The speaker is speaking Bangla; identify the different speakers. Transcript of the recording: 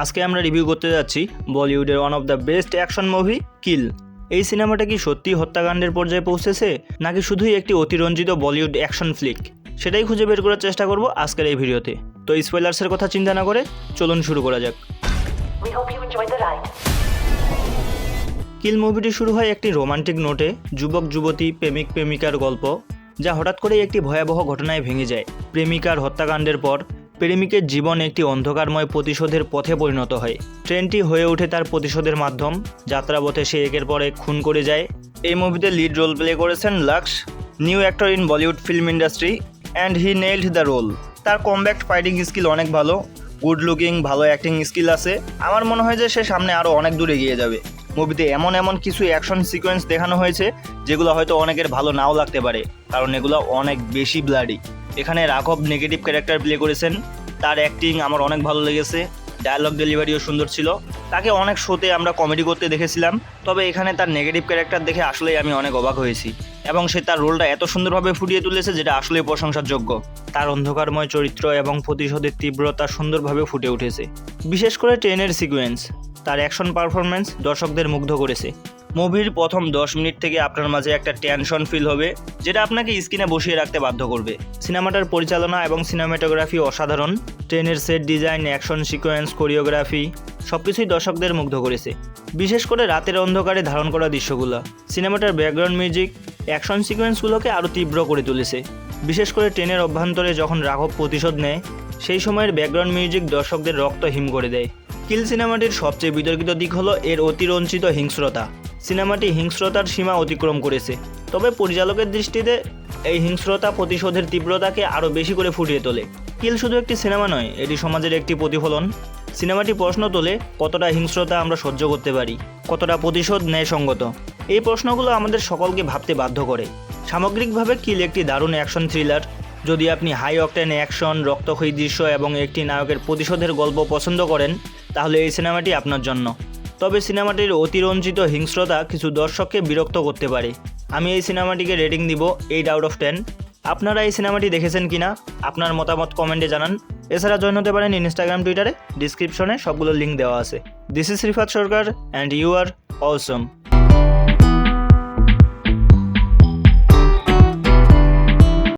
Speaker 1: আজকে আমরা রিভিউ করতে যাচ্ছি বলিউডের one of the best action movie Kill. এই সিনেমাটা কি সত্যি হত্যাকাণ্ডের পর্যায়ে পৌঁছেছে নাকি শুধুই একটি অতিরঞ্জিত বলিউড অ্যাকশন ফ্লিক, সেটাই খুঁজে বের করার চেষ্টা করব আজকের এই ভিডিওতে। তো স্পয়লার্সের কথা চিন্তা না করে চলুন শুরু করা যাক। কিল মুভিটি শুরু হয় একটি রোমান্টিক নোটে, যুবক যুবতী প্রেমিক প্রেমিকার গল্প, যা হঠাৎ করেই একটি ভয়াবহ ঘটনায় ভেঙে যায়। প্রেমিকার হত্যাকাণ্ডের পর প্রেমিকের জীবন একটি অন্ধকারময় প্রতিশোধের পথে পরিণত হয়। ট্রেনটি হয়ে ওঠে তার প্রতিশোধের মাধ্যম। যাত্রাপথে সে একের পর এক খুন করে যায়। এই মুভিতে লিড রোল প্লে করেছেন Laksh, new actor in Bollywood film industry, and he nailed the role. তার কমব্যাক্ট ফাইটিং স্কিল অনেক ভালো, গুড লুকিং, ভালো অ্যাক্টিং স্কিল আছে। আমার মনে হয় যে সে সামনে আরও অনেক দূর এগিয়ে যাবে। মুভিতে এমন কিছু অ্যাকশন সিকোয়েন্স দেখানো হয়েছে যেগুলো হয়তো অনেকের ভালো নাও লাগতে পারে, কারণ এগুলো অনেক বেশি ব্লাডি। এখানে রাঘব নেগেটিভ ক্যারেক্টার প্লে করেছেন, তার অ্যাক্টিং আমার অনেক ভালো লেগেছে। ডায়লগ ডেলিভারিও সুন্দর ছিল। তাকে অনেক শোতে আমরা কমেডি করতে দেখেছিলাম, তবে এখানে তার নেগেটিভ ক্যারেক্টার দেখে আসলেই আমি অনেক অবাক হয়েছি, এবং সে তার রোলটা এত সুন্দরভাবে ফুটিয়ে তুলেছে যেটা আসলেই প্রশংসার যোগ্য। তার অন্ধকারময় চরিত্র এবং প্রতিশোধের তীব্রতা সুন্দরভাবে ফুটে উঠেছে। বিশেষ করে ট্রেনের সিকোয়েন্স, তার অ্যাকশন পারফরমেন্স দর্শকদের মুগ্ধ করেছে। মুভির প্রথম 10 মিনিট থেকে আপনার মাঝে একটা টেনশন ফিল হবে, যেটা আপনাকে স্ক্রিনে বসিয়ে রাখতে বাধ্য করবে। সিনেমাটার পরিচালনা এবং সিনেমাটোগ্রাফি অসাধারণ। ট্রেনের set design, action sequence, choreography সবকিছুই দর্শকদের মুগ্ধ করেছে। বিশেষ করে রাতের অন্ধকারে ধারণ করা দৃশ্যগুলো। সিনেমাটার ব্যাকগ্রাউন্ড মিউজিক অ্যাকশন সিকোয়েন্সগুলোকে আরও তীব্র করে তুলেছে। বিশেষ করে ট্রেনের অভ্যন্তরে যখন রাঘব প্রতিশোধ নেয়, সেই সময়ের ব্যাকগ্রাউন্ড মিউজিক দর্শকদের রক্ত হিম করে দেয়। কিল সিনেমাটির সবচেয়ে বিতর্কিত দিক হলো এর অতিরঞ্জিত হিংস্রতা। সিনেমাটি হিংস্রতার সীমা অতিক্রম করেছে, তবে পরিচালকের দৃষ্টিতে এই হিংস্রতা প্রতিশোধের তীব্রতাকে আরও বেশি করে ফুটিয়ে তোলে। কিল শুধু একটি সিনেমা নয়, এটি সমাজের একটি প্রতিফলন। সিনেমাটি প্রশ্ন তোলে কতটা হিংস্রতা আমরা সহ্য করতে পারি, কতটা প্রতিশোধ ন্যায়সঙ্গত। এই প্রশ্নগুলো আমাদের সকলকে ভাবতে বাধ্য করে। সামগ্রিকভাবে কিল একটি দারুণ অ্যাকশন থ্রিলার। যদি আপনি হাই অকটেন অ্যাকশন, রক্তক্ষয়ী দৃশ্য এবং একটি নায়কের প্রতিশোধের গল্প পছন্দ করেন, তাহলে এই সিনেমাটি আপনার জন্য। তবে সিনেমাটির অতিরঞ্জিত হিংস্রতা কিছু দর্শককে বিরক্ত করতে পারে। আমি এই সিনেমাটিকে রেটিং দিব 8 আউট অফ 10। আপনারা এই সিনেমাটি দেখেছেন কিনা আপনার মতামত কমেন্টে জানান। এছাড়া জয়েন হতে পারেন ইনস্টাগ্রাম, টুইটারে, ডিসক্রিপশনে সবগুলো লিঙ্ক দেওয়া আছে। This is Rifat Sarkar and you are Assam.